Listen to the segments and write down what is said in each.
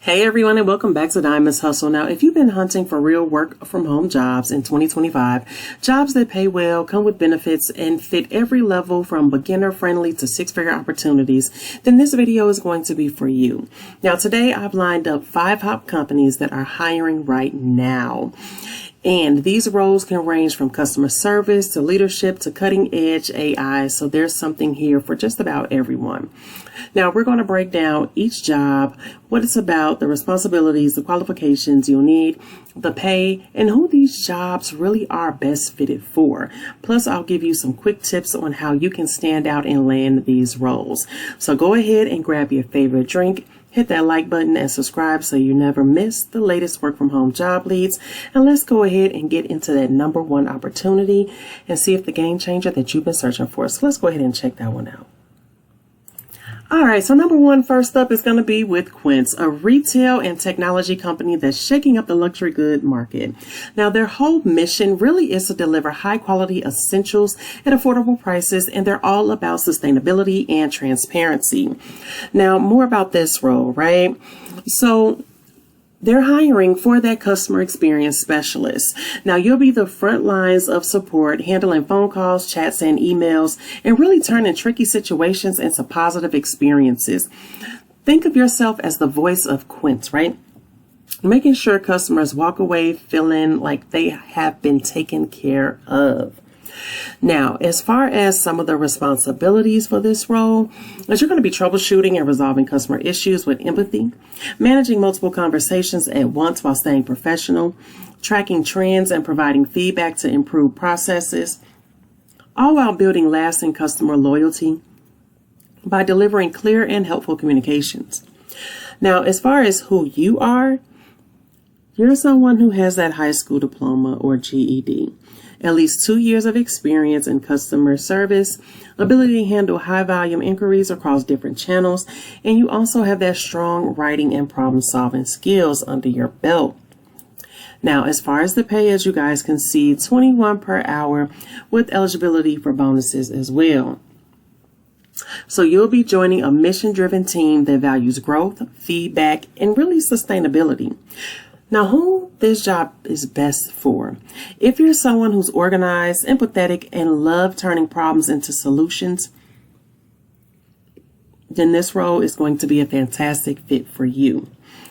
Hey everyone, and welcome back to Diamond's Hustle. Now, if you've been hunting for real work from home jobs in 2025, jobs that pay well, come with benefits, and fit every level from beginner friendly to six-figure opportunities, then this video is going to be for you. Now, today I've lined up 5 top companies that are hiring right now. And these roles can range from customer service to leadership to cutting edge AI. So there's something here for just about everyone. Now we're going to break down each job, what it's about, the responsibilities, the qualifications you'll need, the pay, and who these jobs really are best fitted for. Plus, I'll give you some quick tips on how you can stand out and land these roles. So go ahead and grab your favorite drink. Hit that like button and subscribe so you never miss the latest work from home job leads. And let's go ahead and get into that number one opportunity and see if the game changer that you've been searching for. So let's go ahead and check that one out. All right, so number one, first up is going to be with Quince, a retail and technology company that's shaking up the luxury good market. Now, their whole mission really is to deliver high quality essentials at affordable prices, and they're all about sustainability and transparency. Now, more about this role, right? So they're hiring for that customer experience specialist. Now, you'll be the front lines of support, handling phone calls, chats, and emails, and really turning tricky situations into positive experiences. Think of yourself as the voice of Quince, right? Making sure customers walk away feeling like they have been taken care of. Now, as far as some of the responsibilities for this role, is you're going to be troubleshooting and resolving customer issues with empathy, managing multiple conversations at once while staying professional, tracking trends and providing feedback to improve processes, all while building lasting customer loyalty by delivering clear and helpful communications. Now, as far as who you are, you're someone who has that high school diploma or GED. At least 2 years of experience in customer service, ability to handle high volume inquiries across different channels, and you also have that strong writing and problem solving skills under your belt. Now, as far as the pay, as you guys can see, $21 per hour with eligibility for bonuses as well. So you'll be joining a mission-driven team that values growth, feedback, and really sustainability. Now, who this job is best for? If you're someone who's organized, empathetic, and love turning problems into solutions, then this role is going to be a fantastic fit for you.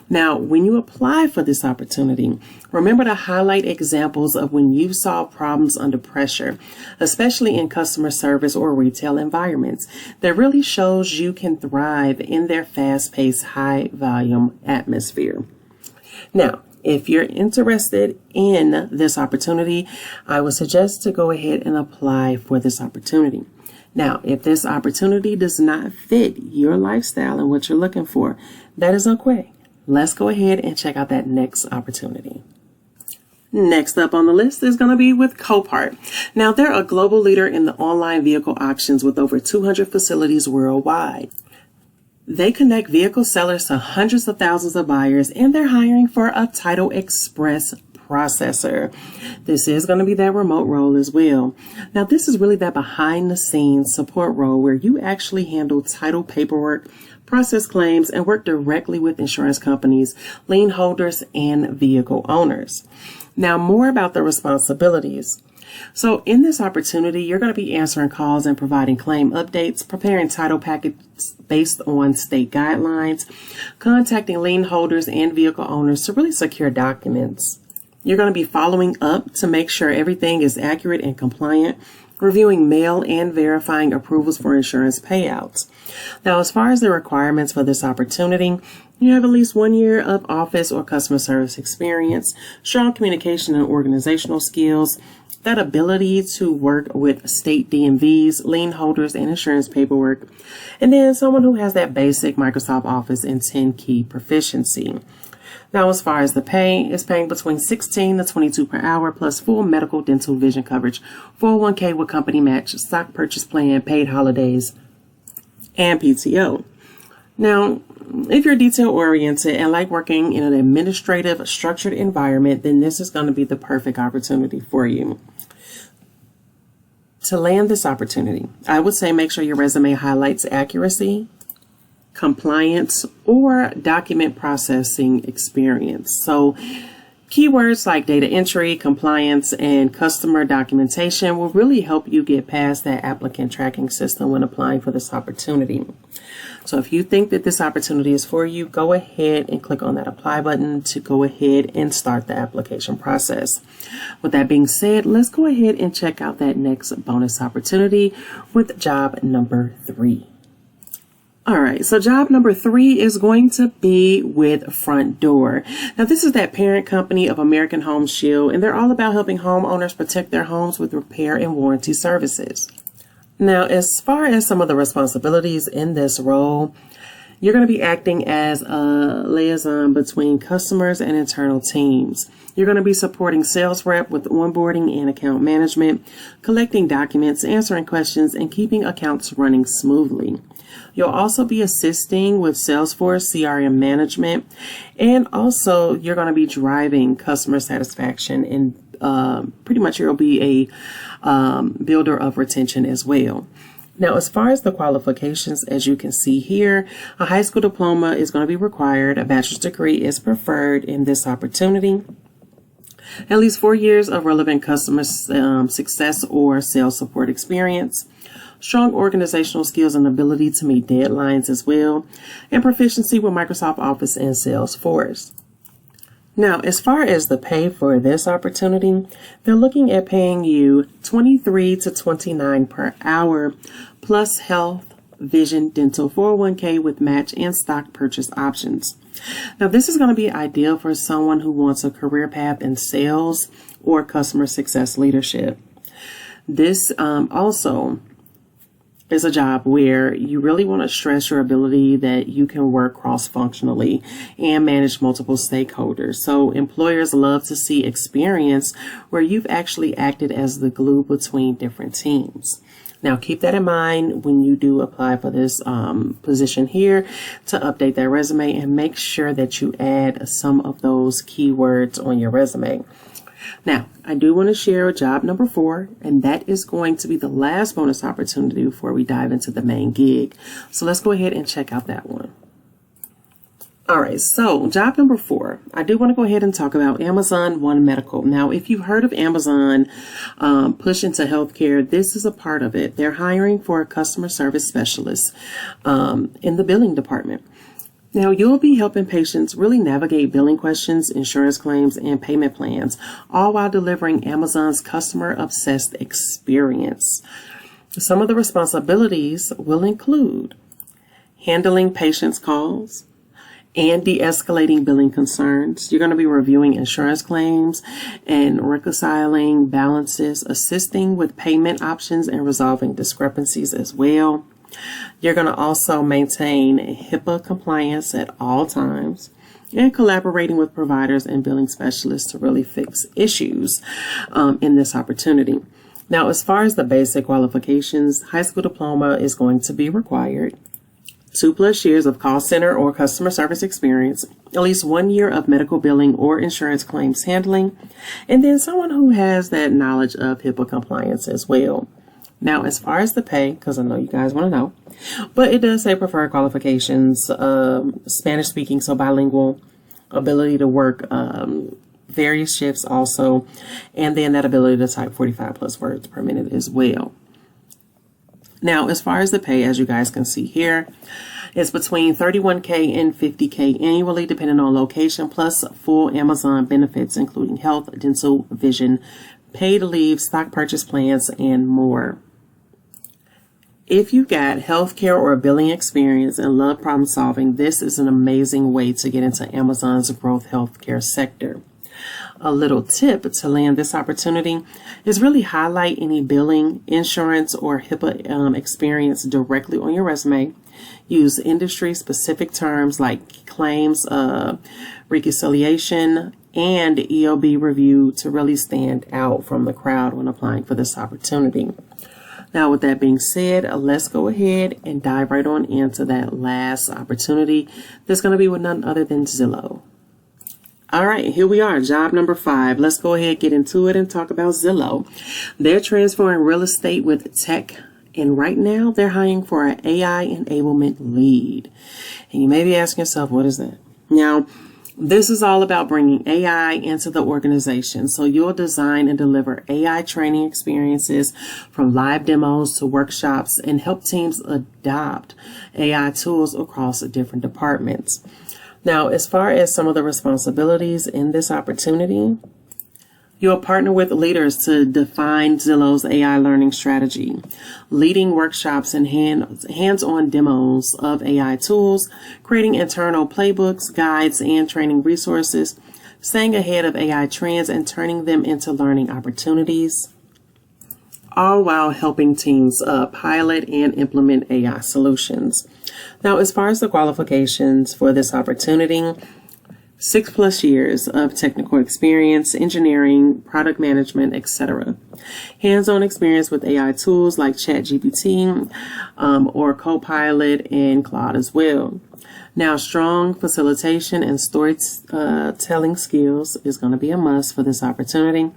Now, when you apply for this opportunity, remember to highlight examples of when you've solved problems under pressure, especially in customer service or retail environments. That really shows you can thrive in their fast-paced, high-volume atmosphere. Now, if you're interested in this opportunity, I would suggest to go ahead and apply for this opportunity. Now, if this opportunity does not fit your lifestyle and what you're looking for, that is okay. Let's go ahead and check out that next opportunity. Next up on the list is going to be with Copart. Now, they're a global leader in the online vehicle auctions with over 200 facilities worldwide. They connect vehicle sellers to hundreds of thousands of buyers, and they're hiring for a Title Express processor. This is going to be that remote role as well. Now, this is really that behind the scenes support role where you actually handle title paperwork, process claims, and work directly with insurance companies, lien holders, and vehicle owners. Now, more about the responsibilities. So in this opportunity, you're going to be answering calls and providing claim updates, preparing title packets based on state guidelines, contacting lien holders and vehicle owners to really secure documents. You're going to be following up to make sure everything is accurate and compliant, reviewing mail and verifying approvals for insurance payouts. Now, as far as the requirements for this opportunity, you have at least 1 year of office or customer service experience, strong communication and organizational skills, that ability to work with state DMVs, lien holders, and insurance paperwork, and then someone who has that basic Microsoft Office and 10 key proficiency. Now, as far as the pay, it's paying between $16 to $22 per hour plus full medical, dental, vision coverage, 401k with company match, stock purchase plan, paid holidays, and PTO. Now, if you're detail oriented and like working in an administrative, structured environment, then this is going to be the perfect opportunity for you. To land this opportunity, I would say make sure your resume highlights accuracy, compliance, or document processing experience. So keywords like data entry, compliance, and customer documentation will really help you get past that applicant tracking system when applying for this opportunity. So if you think that this opportunity is for you, go ahead and click on that apply button to go ahead and start the application process. With that being said, let's go ahead and check out that next bonus opportunity with job number 3. All right, so job number 3 is going to be with Frontdoor. Now, this is that parent company of American Home Shield, and they're all about helping homeowners protect their homes with repair and warranty services. Now, as far as some of the responsibilities in this role, you're going to be acting as a liaison between customers and internal teams. You're going to be supporting sales rep with onboarding and account management, collecting documents, answering questions, and keeping accounts running smoothly. You'll also be assisting with Salesforce CRM management, and also you're going to be driving customer satisfaction, and pretty much you'll be a builder of retention as well. Now, as far as the qualifications, as you can see here, a high school diploma is going to be required. A bachelor's degree is preferred in this opportunity. At least 4 years of relevant customer success or sales support experience. Strong organizational skills and ability to meet deadlines as well, and proficiency with Microsoft Office and Salesforce. Now, as far as the pay for this opportunity, they're looking at paying you $23 to $29 per hour, plus health, vision, dental, 401k with match and stock purchase options. Now, this is going to be ideal for someone who wants a career path in sales or customer success leadership. This also is a job where you really want to stress your ability that you can work cross-functionally and manage multiple stakeholders. So employers love to see experience where you've actually acted as the glue between different teams. Now, keep that in mind when you do apply for this position here to update that resume, and make sure that you add some of those keywords on your resume. Now, I do want to share job number 4, and that is going to be the last bonus opportunity before we dive into the main gig. So let's go ahead and check out that one. All right, so job number 4, I do want to go ahead and talk about Amazon One Medical. Now, if you've heard of Amazon push into healthcare, this is a part of it. They're hiring for a customer service specialist in the billing department. Now, you'll be helping patients really navigate billing questions, insurance claims, and payment plans, all while delivering Amazon's customer-obsessed experience. Some of the responsibilities will include handling patients' calls and de-escalating billing concerns. You're going to be reviewing insurance claims and reconciling balances, assisting with payment options, and resolving discrepancies as well. You're going to also maintain HIPAA compliance at all times, and collaborating with providers and billing specialists to really fix issues in this opportunity. Now, as far as the basic qualifications, high school diploma is going to be required. 2+ years of call center or customer service experience, at least 1 year of medical billing or insurance claims handling, and then someone who has that knowledge of HIPAA compliance as well. Now, as far as the pay, because I know you guys want to know, but it does say preferred qualifications, Spanish speaking, so bilingual, ability to work various shifts also, and then that ability to type 45+ words per minute as well. Now, as far as the pay, as you guys can see here, it's between $31K and $50K annually, depending on location, plus full Amazon benefits, including health, dental, vision, paid leave, stock purchase plans, and more. If you've got healthcare or billing experience and love problem solving, this is an amazing way to get into Amazon's growth healthcare sector. A little tip to land this opportunity is really highlight any billing, insurance, or HIPAA experience directly on your resume. Use industry-specific terms like claims, reconciliation, and EOB review to really stand out from the crowd when applying for this opportunity. Now, with that being said, let's go ahead and dive right on into that last opportunity. That's going to be with none other than Zillow. All right, here we are, job number 5. Let's go ahead, get into it, and talk about Zillow. They're transferring real estate with tech And right now, they're hiring for an AI enablement lead. And you may be asking yourself, what is that? Now, this is all about bringing AI into the organization. So you'll design and deliver AI training experiences from live demos to workshops and help teams adopt AI tools across different departments. Now, as far as some of the responsibilities in this opportunity, you'll partner with leaders to define Zillow's AI learning strategy, leading workshops and hands-on demos of AI tools, creating internal playbooks, guides, and training resources, staying ahead of AI trends and turning them into learning opportunities, all while helping teams pilot and implement AI solutions. Now, as far as the qualifications for this opportunity, 6+ years of technical experience, engineering, product management, etc. Hands-on experience with AI tools like ChatGPT or Copilot and Claude as well. Now, strong facilitation and storytelling skills is going to be a must for this opportunity.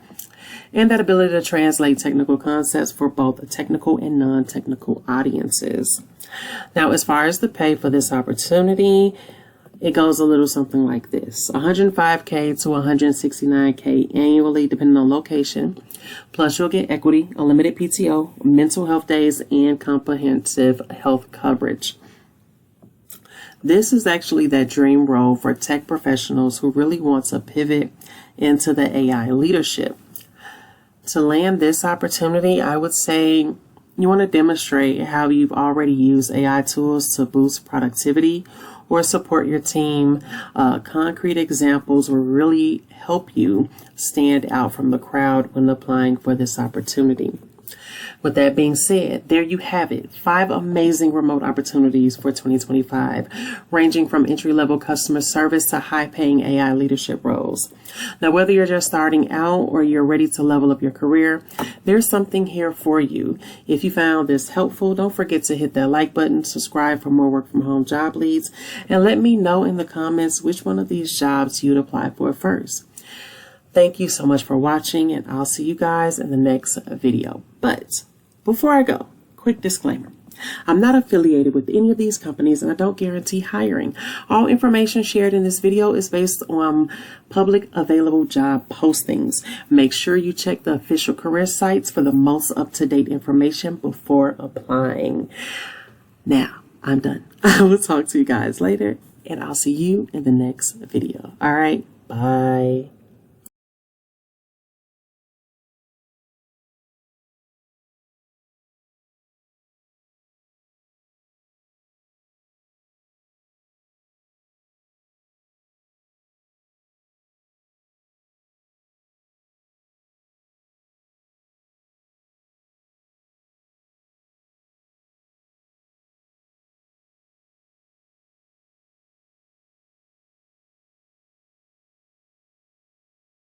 And that ability to translate technical concepts for both technical and non-technical audiences. Now, as far as the pay for this opportunity, it goes a little something like this: $105K to $169K annually, depending on location. Plus, you'll get equity, unlimited PTO, mental health days, and comprehensive health coverage. This is actually that dream role for tech professionals who really want to pivot into the AI leadership. To land this opportunity, I would say you want to demonstrate how you've already used AI tools to boost productivity or support your team. Concrete examples will really help you stand out from the crowd when applying for this opportunity. With that being said, there you have it. 5 amazing remote opportunities for 2025, ranging from entry-level customer service to high-paying AI leadership roles. Now, whether you're just starting out or you're ready to level up your career, there's something here for you. If you found this helpful, don't forget to hit that like button, subscribe for more work from home job leads, and let me know in the comments which one of these jobs you'd apply for first. Thank you so much for watching, and I'll see you guys in the next video. But before I go, quick disclaimer. I'm not affiliated with any of these companies, and I don't guarantee hiring. All information shared in this video is based on public available job postings. Make sure you check the official career sites for the most up-to-date information before applying. Now, I'm done. I will talk to you guys later, and I'll see you in the next video. All right, bye.